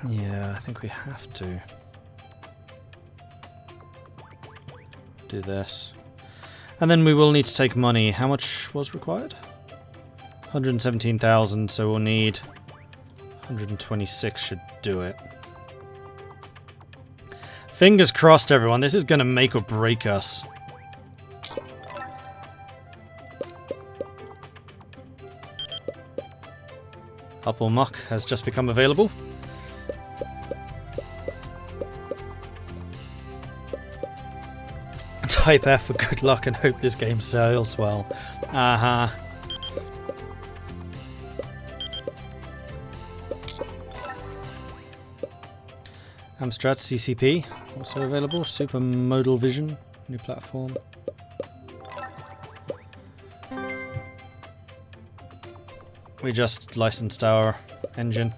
Yeah, I think we have to do this. And then we will need to take money. How much was required? 117,000, so we'll need 126 should do it. Fingers crossed, everyone. This is going to make or break us. Upper Muck has just become available. Type F for good luck and hope this game sells well. Uh-huh. Amstrad CCP, also available. Super Modal Vision, new platform. We just licensed our engine.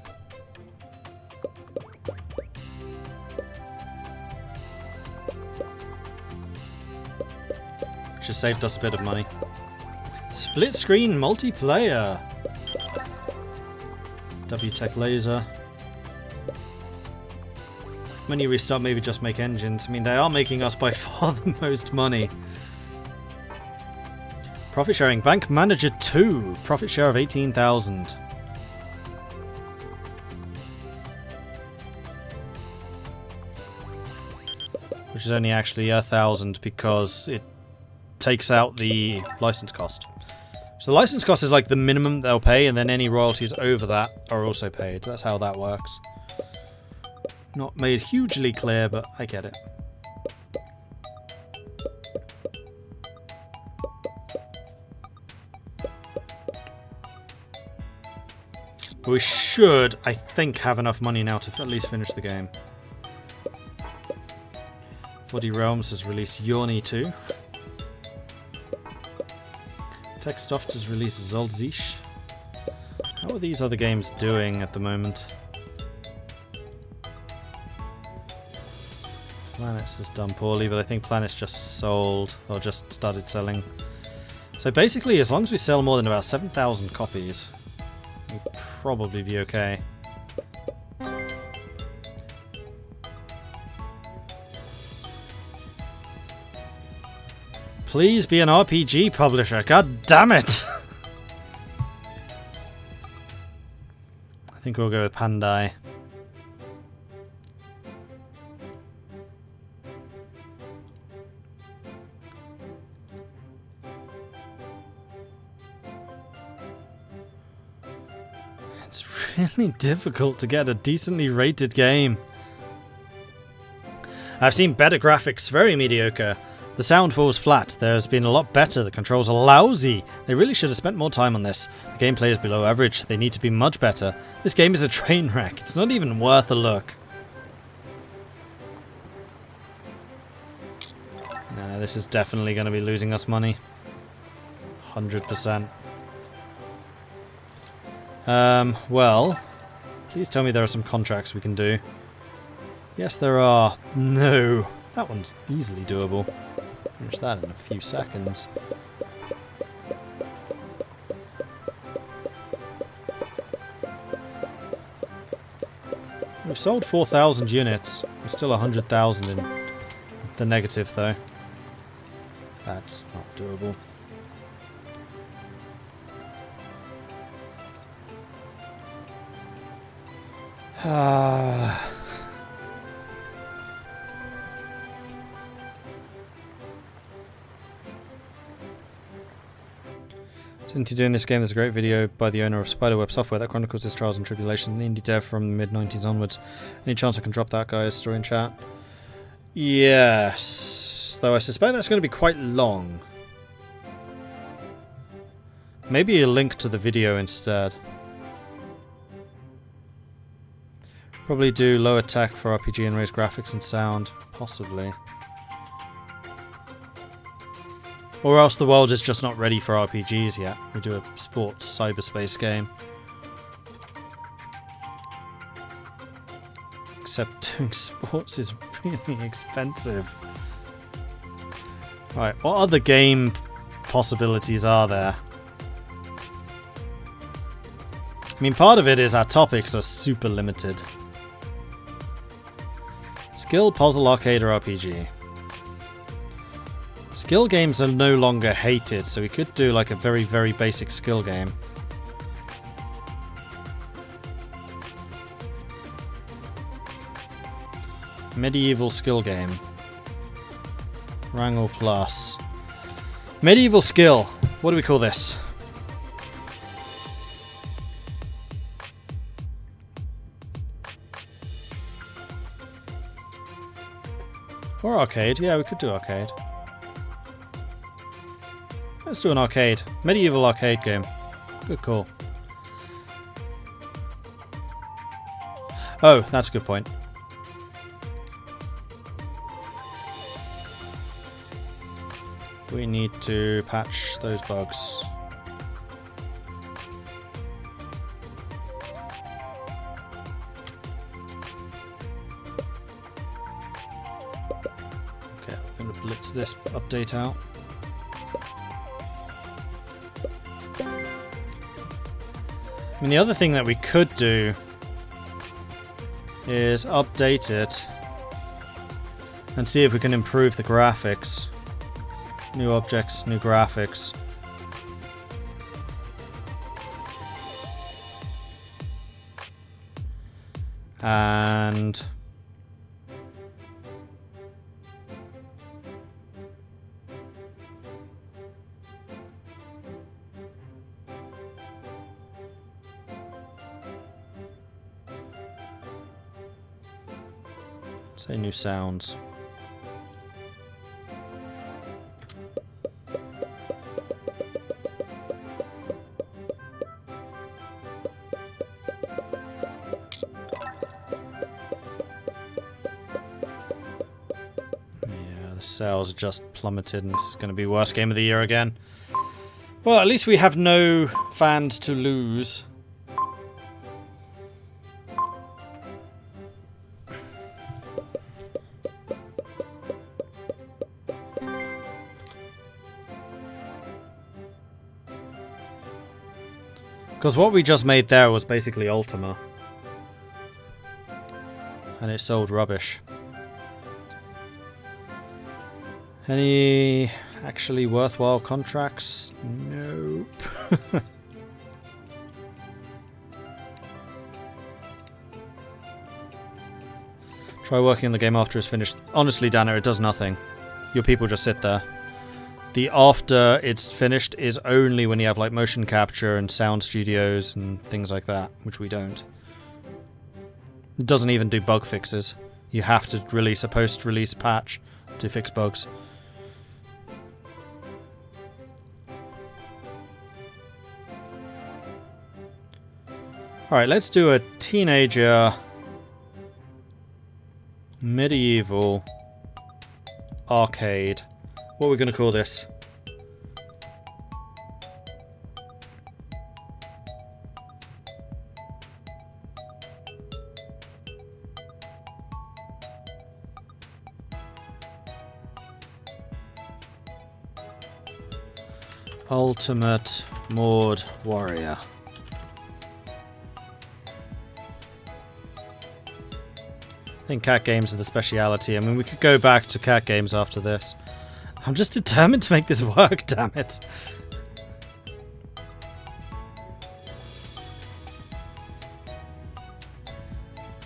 Which has saved us a bit of money. Split screen multiplayer. WTech laser. When you restart, maybe just make engines. I mean, they are making us by far the most money. Profit sharing. Bank Manager 2. Profit share of 18,000. Which is only actually 1,000 because it takes out the license cost. So the license cost is like the minimum they'll pay, and then any royalties over that are also paid. That's how that works. Not made hugely clear, but I get it. We should, I think, have enough money now to at least finish the game. 40 Realms has released Yorni 2. Techsoft has released Zolzish. How are these other games doing at the moment? Planets has done poorly, but I think Planets just sold, or just started selling. So basically, as long as we sell more than about 7,000 copies, we'll probably be okay. Please be an RPG publisher, god damn it! I think we'll go with Pandai. It's really difficult to get a decently rated game. I've seen better graphics, very mediocre. The sound falls flat. There's been a lot better. The controls are lousy. They really should have spent more time on this. The gameplay is below average. They need to be much better. This game is a train wreck. It's not even worth a look. No, this is definitely going to be losing us money. 100%. Well, please tell me there are some contracts we can do. Yes, there are. No. That one's easily doable. Finish that in a few seconds. We've sold 4,000 units. We're still 100,000 in the negative, though. That's not doable. Into doing this game, there's a great video by the owner of Spiderweb Software that chronicles his trials and tribulations in indie dev from the mid-90s onwards. Any chance I can drop that guy's story in chat? Yes, though I suspect that's going to be quite long. Maybe a link to the video instead. Probably do lower tech for RPG and raise graphics and sound, possibly. Or else the world is just not ready for RPGs yet. We do a sports cyberspace game. Except doing sports is really expensive. Right, what other game possibilities are there? I mean, part of it is our topics are super limited. Skill, puzzle, arcade, or RPG. Skill games are no longer hated, so we could do like a very, very basic skill game. Medieval skill game. Wrangle plus. Medieval skill. What do we call this? Or arcade. Yeah, we could do arcade. Let's do an arcade. Medieval arcade game. Good call. Oh, that's a good point. We need to patch those bugs. Okay, we're going to blitz this update out. I mean, the other thing that we could do is update it and see if we can improve the graphics. New objects, new graphics. And say new sounds. Sales are just plummeted, and this is going to be worst game of the year again. Well, at least we have no fans to lose. Because what we just made there was basically Ultima. And it sold rubbish. Any actually worthwhile contracts? Nope. Try working on the game after it's finished. Honestly, Dana, it does nothing. Your people just sit there. The after it's finished is only when you have like motion capture and sound studios and things like that, which we don't. It doesn't even do bug fixes. You have to release a post-release patch to fix bugs. Alright, let's do a teenager medieval arcade. What are we going to call this? Ultimate Mord Warrior. I think cat games are the speciality. I mean, we could go back to cat games after this. I'm just determined to make this work, damn it.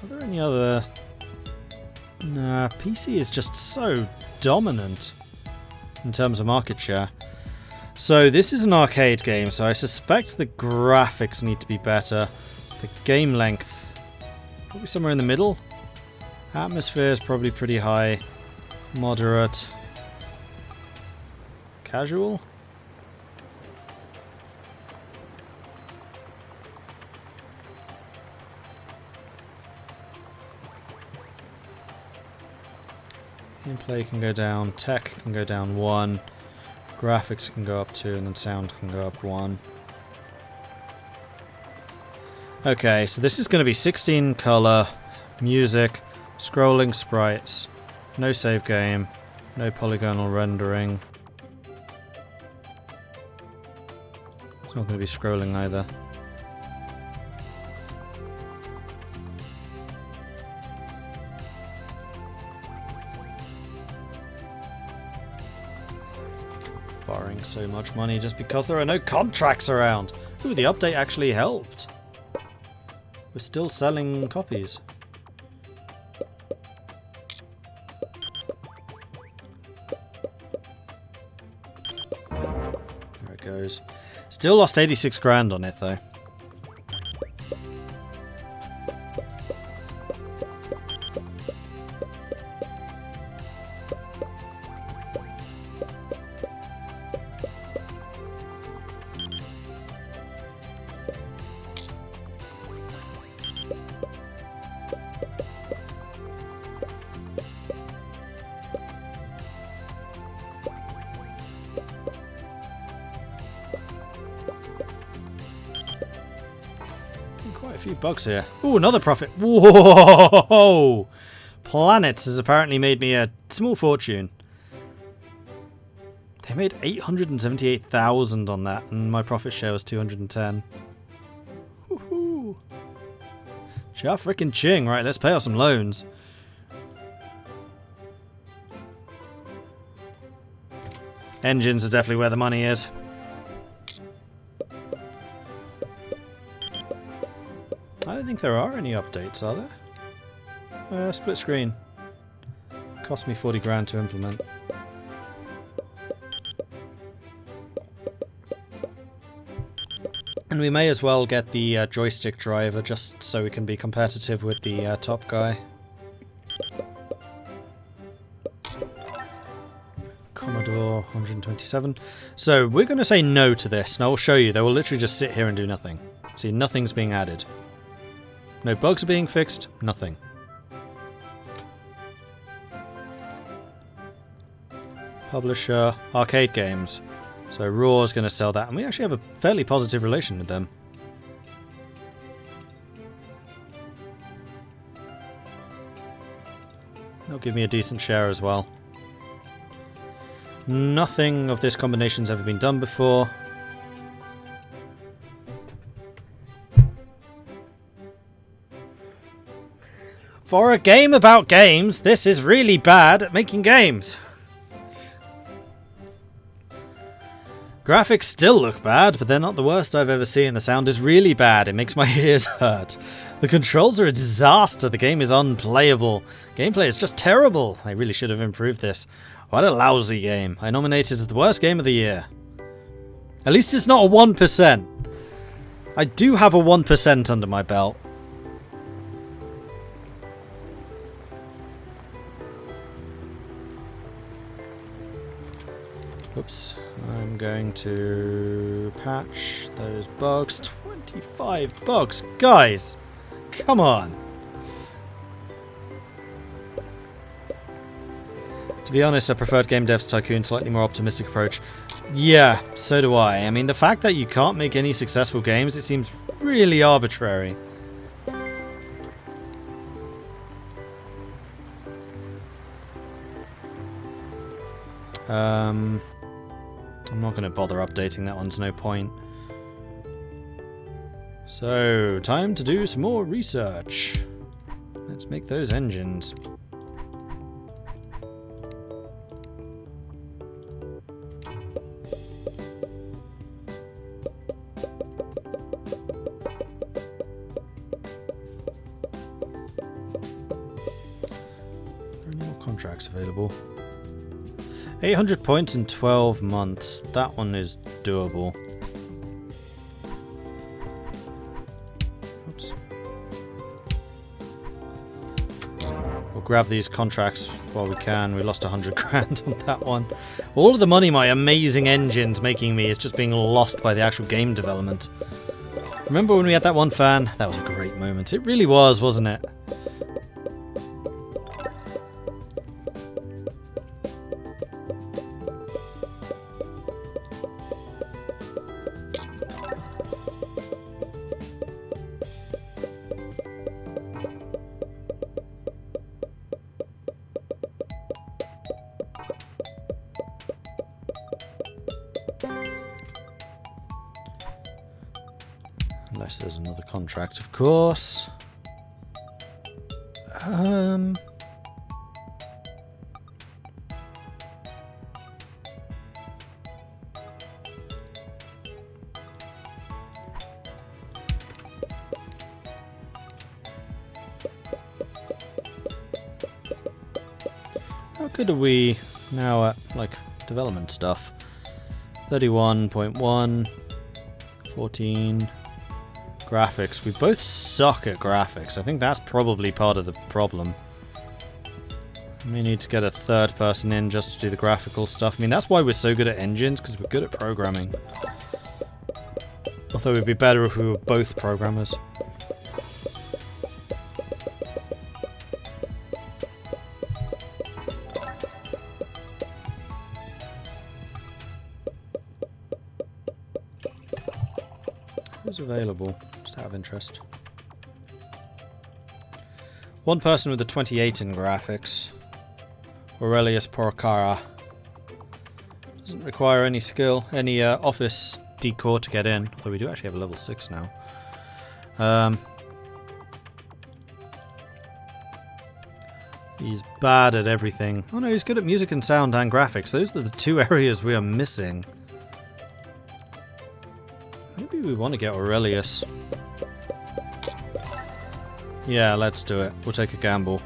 Are there any other... Nah, PC is just so dominant in terms of market share. So this is an arcade game, so I suspect the graphics need to be better. The game length, probably somewhere in the middle. Atmosphere is probably pretty high. Moderate. Casual? Gameplay can go down, tech can go down 1, graphics can go up 2, and then sound can go up 1. Okay, so this is going to be 16 color, music, scrolling sprites, no save game, no polygonal rendering. It's not going to be scrolling either. borrowing so much money just because there are no contracts around. Ooh, the update actually helped. We're still selling copies. There it goes. Still lost 86 grand on it though. Quite a few bugs here. Ooh, another profit. Whoa! Planets has apparently made me a small fortune. They made 878,000 on that, and my profit share was 210. Woohoo! Cha frickin' ching. Right, let's pay off some loans. Engines are definitely where the money is. I don't think there are any updates, are there? Split screen. Cost me 40 grand to implement. And we may as well get the joystick driver just so we can be competitive with the top guy. Commodore 127. So we're going to say no to this, and I will show you. They will literally just sit here and do nothing. See, nothing's being added. No bugs are being fixed, nothing. Publisher, arcade games. So Raw's going to sell that, and we actually have a fairly positive relation with them. They'll give me a decent share as well. Nothing of this combination's ever been done before. For a game about games, this is really bad at making games. Graphics still look bad, but they're not the worst I've ever seen. The sound is really bad. It makes my ears hurt. The controls are a disaster. The game is unplayable. Gameplay is just terrible. I really should have improved this. What a lousy game. I nominated as the worst game of the year. At least it's not a 1%. I do have a 1% under my belt. Oops. I'm going to patch those bugs. 25 bugs. Guys, come on. To be honest, I preferred Game Tycoon, slightly more optimistic approach. Yeah, so do I. I mean, the fact that you can't make any successful games, it seems really arbitrary. I'm not going to bother updating that one, there's no point. So, time to do some more research. Let's make those engines. Are there any more contracts available? 800 points in 12 months. That one is doable. Oops. We'll grab these contracts while we can. We lost 100 grand on that one. All of the money my amazing engine's making me is just being lost by the actual game development. Remember when we had that one fan? That was a great moment. It really was, wasn't it? Unless there's another contract, of course. How good are we now at, like, development stuff? 31.1, 14. Graphics. We both suck at graphics. I think that's probably part of the problem. We need to get a third person in just to do the graphical stuff. I mean, that's why we're so good at engines, because we're good at programming. Although it would be better if we were both programmers. Who's available? Just out of interest. One person with a 28 in graphics. Aurelius Porcara. Doesn't require any skill, any office decor to get in. Although we do actually have a level 6 now. He's bad at everything. Oh no, he's good at music and sound and graphics. Those are the two areas we are missing. Maybe we want to get Aurelius. Yeah, let's do it. We'll take a gamble.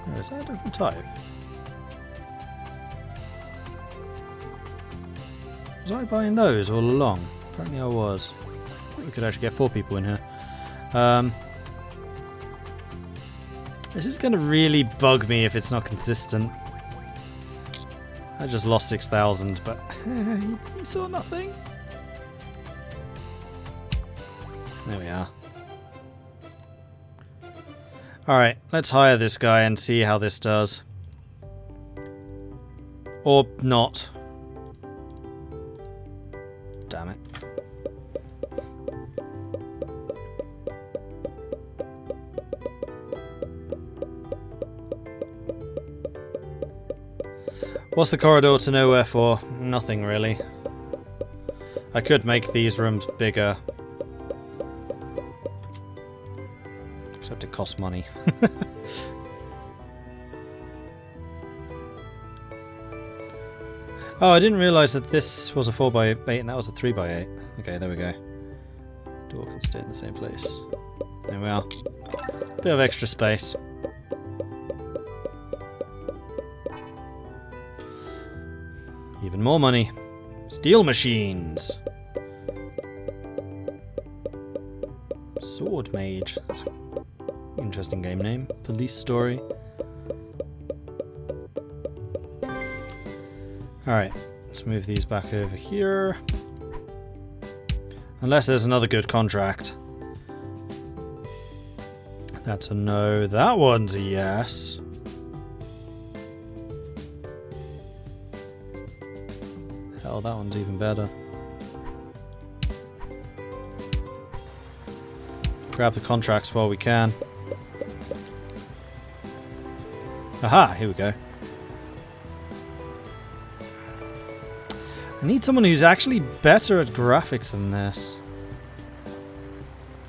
Oh, is that a different type? Was I buying those all along? Apparently I was. I think we could actually get 4 people in here. This is going to really bug me if it's not consistent. I just lost 6,000, but you saw nothing. There we are. Alright, let's hire this guy and see how this does. Or not. Damn it. What's the corridor to nowhere for? Nothing really. I could make these rooms bigger. Except it costs money. Oh, I didn't realise that this was a 4x8 and that was a 3x8. Okay, there we go. Door can stay in the same place. There we are. Bit of extra space. Even more money. Steel machines. Sword Mage. That's an interesting game name. Police Story. Alright, let's move these back over here. Unless there's another good contract. That's a no. That one's a yes. Hell, that one's even better. Grab the contracts while we can. Aha, here we go. I need someone who's actually better at graphics than this.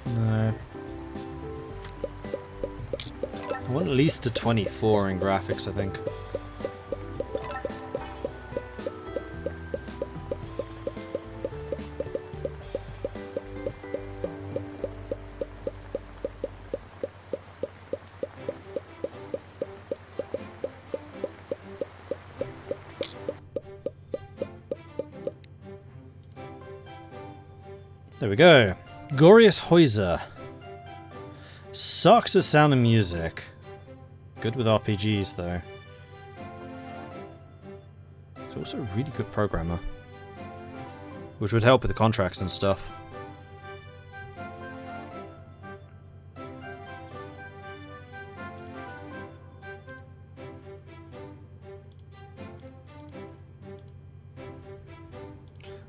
No. I want at least a 24 in graphics, I think. There we go. Glorious Häuser. Sucks at sound and music. Good with RPGs, though. He's also a really good programmer. Which would help with the contracts and stuff.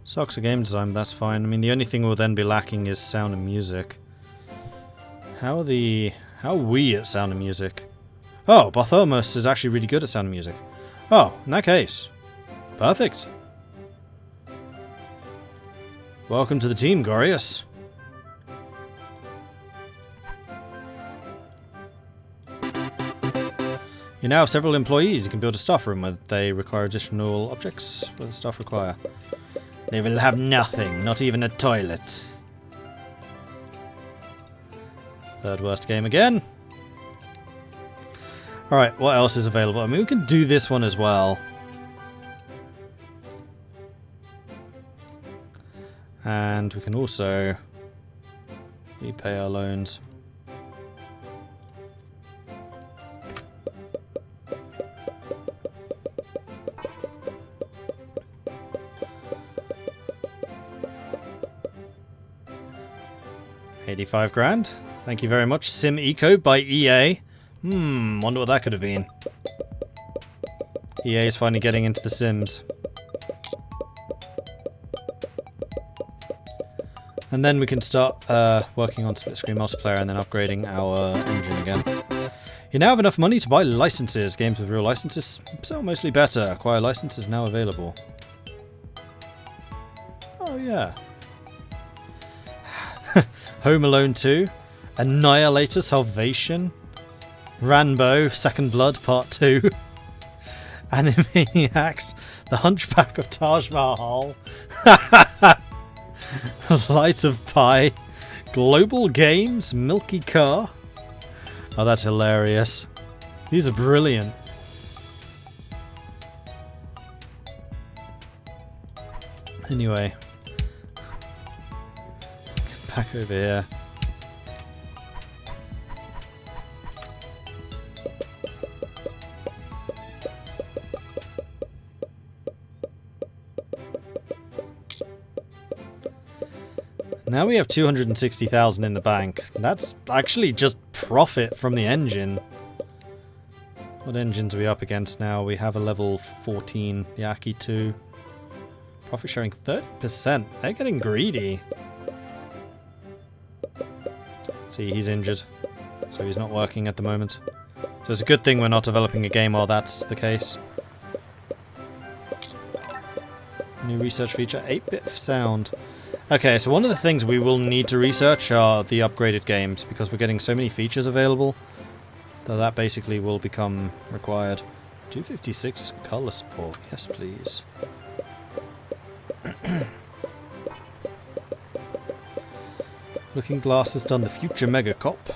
Sucks at game design, but that's fine. I mean, the only thing we'll then be lacking is sound and music. How are the How are we at Sound of Music? Oh, Bartholomeus is actually really good at Sound of Music. Oh, in that case. Perfect. Welcome to the team, Gorius. You now have several employees. You can build a staff room where they require additional objects. What does staff require? They will have nothing, not even a toilet. Third worst game again. Alright, what else is available? I mean, we can do this one as well. And we can also repay our loans. $85 grand. Thank you very much. Sim Eco by EA. Wonder what that could have been. EA is finally getting into the Sims. And then we can start working on split screen multiplayer and then upgrading our engine again. You now have enough money to buy licenses. Games with real licenses sell mostly better. Acquire licenses now available. Oh yeah. Home Alone 2, Annihilator Salvation, Rambo Second Blood Part 2, Animaniacs, The Hunchback of Taj Mahal, Light of Pi, Global Games, Milky Car. Oh, that's hilarious. These are brilliant. Anyway. Back over here. Now we have 260,000 in the bank. That's actually just profit from the engine. What engines are we up against now? We have a level 14, the Aki 2. Profit sharing 30%. They're getting greedy. See, he's injured, so he's not working at the moment. So it's a good thing we're not developing a game while that's the case. New research feature, 8-bit sound. Okay, so one of the things we will need to research are the upgraded games, because we're getting so many features available, that basically will become required. 256 color support, yes please. Looking Glass has done the Future Mega Cop.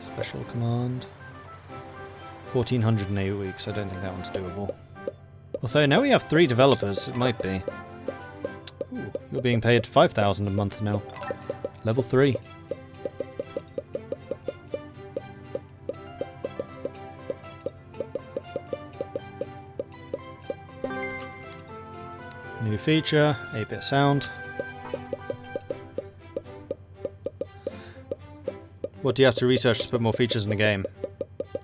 Special command. 1408 weeks. I don't think that one's doable. Although now we have 3 developers, it might be. Ooh, you're being paid 5,000 a month now. Level 3. New feature, 8-bit sound. What do you have to research to put more features in the game?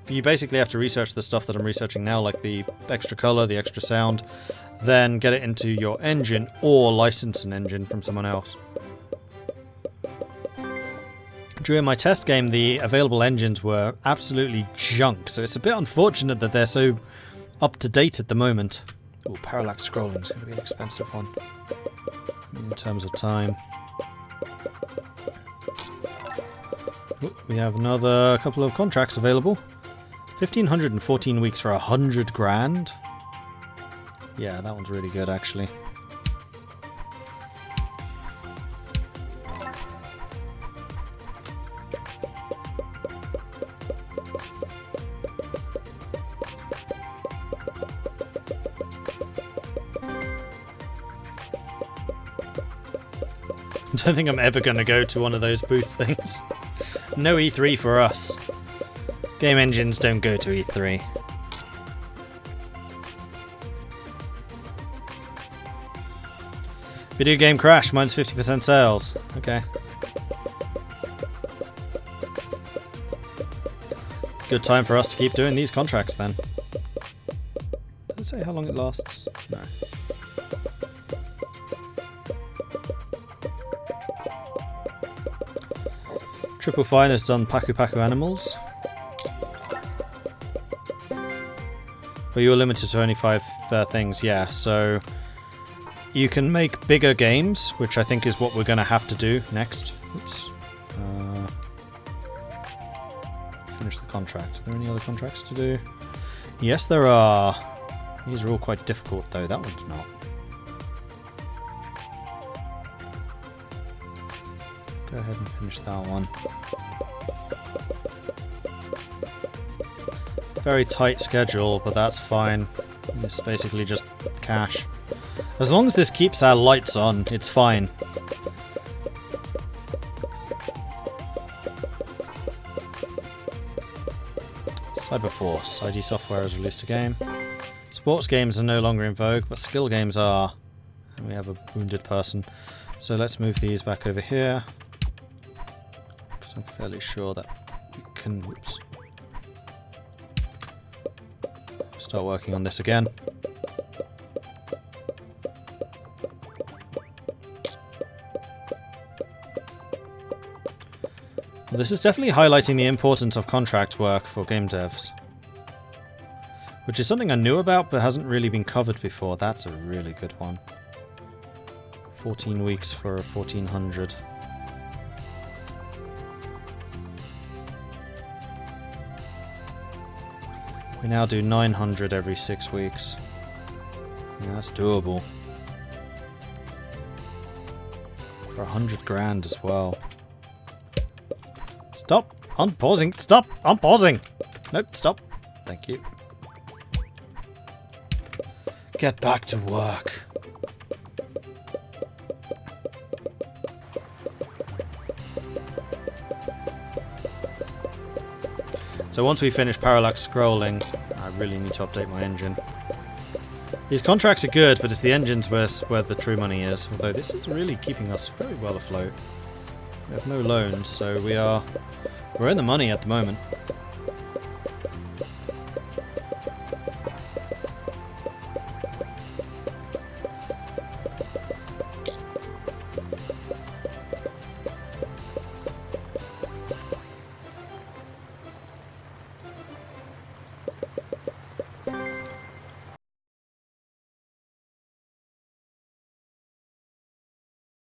You basically have to research the stuff that I'm researching now, like the extra color, the extra sound, then get it into your engine or license an engine from someone else. During my test game, the available engines were absolutely junk, so it's a bit unfortunate that they're so up to date at the moment. Ooh, parallax scrolling is going to be an expensive one in terms of time. Ooh, we have another couple of contracts available. 1,514 weeks for 100 grand. Yeah, that one's really good, actually. I don't think I'm ever going to go to one of those booth things. No E3 for us. Game engines don't go to E3. Video game crash, minus 50% sales. Okay. Good time for us to keep doing these contracts then. Does it say how long it lasts? No. Triple Fine has done Paku Paku Animals. But you're limited to only 5 things, yeah, so you can make bigger games, which I think is what we're going to have to do next. Oops. Finish the contract. Are there any other contracts to do? Yes, there are. These are all quite difficult, though. That one's not. Go ahead and finish that one. Very tight schedule, but that's fine. It's basically just cash. As long as this keeps our lights on, it's fine. Cyberforce. ID Software has released a game. Sports games are no longer in vogue, but skill games are. And we have a wounded person. So let's move these back over here. Because I'm fairly sure that we can... Oops. Start working on this again. Well, this is definitely highlighting the importance of contract work for game devs. Which is something I knew about but hasn't really been covered before. That's a really good one. 14 weeks for 1400. We now do 900 every 6 weeks. Yeah, that's doable. For 100 grand as well. Stop! Unpausing! Stop! Unpausing! Nope, stop. Thank you. Get back to work. So once we finish parallax scrolling, I really need to update my engine. These contracts are good, but it's the engines where the true money is. Although this is really keeping us very well afloat. We have no loans, so we're in the money at the moment.